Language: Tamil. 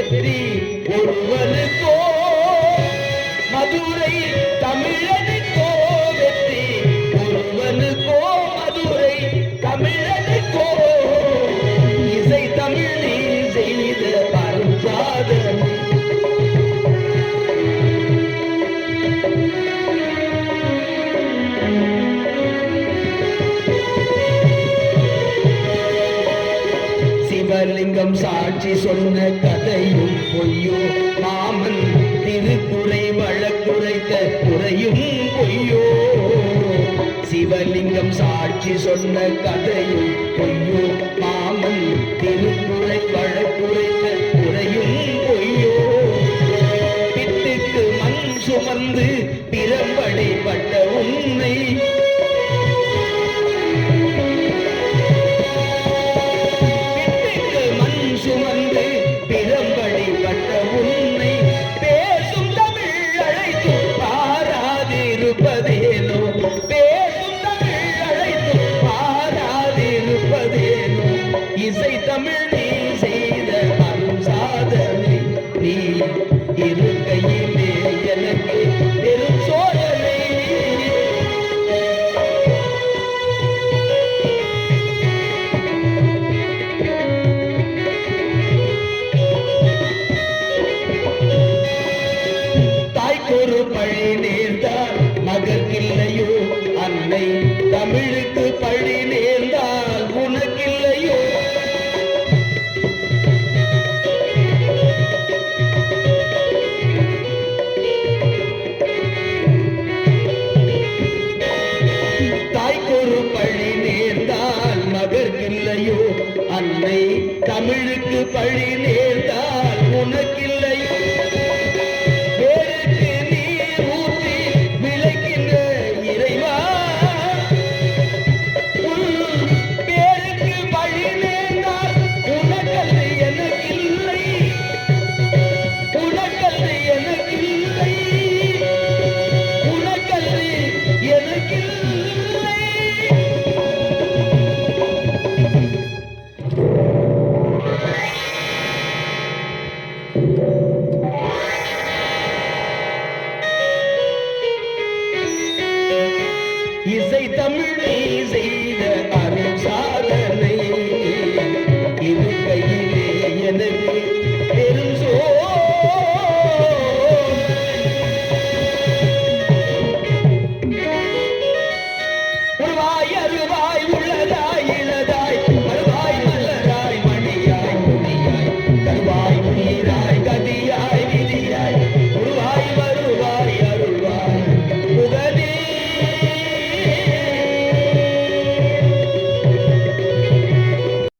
வெற்றி ஒருவனுக்கோ மதுரை தமிழனுக்கோ வெற்றி ஒருவனுக்கோ மதுரை தமிழனுக்கோ இசை தமிழ் நீ செய்த பரஞ்சாதனை சிவலிங்கம் சாட்சி சொன்ன கதையும் பொய்யோ மாமன் திருக்குறை வழக்குரைத்த குறையும் பொய்யோ சிவலிங்கம் சாட்சி சொன்ன கதையும் பொய்யோ மாமன் திருக்குறை வழக்குரைத்த குறையும் பொய்யோ பித்துக்கு மண் சுமந்து பிறம்படைப்பட்ட உன்னை சுமந்து பிறம்படிப்பட்ட உன்னை பேசும் தமிழ் அழைத்து பாராதிருப்பதேனோ பேசும் தமிழ் அழைத்து பாராதிருப்பதேனோ இசை தமிழ் நீ செய்த அரும் சாதனை நீ இருக்கையிலே எனக்கு பெரும் சோதனை ஒரு பழி நேர்ந்தால் மகற்கில்லையோ அன்னை தமிழுக்கு பழி நேர்ந்தால் உனக்கில்லையோ தாய்க்கொரு பழி நேர்ந்தால் மகற்கில்லையோ அன்னை தமிழுக்கு பழி நேர்ந்தால் உனக்கில்லையோ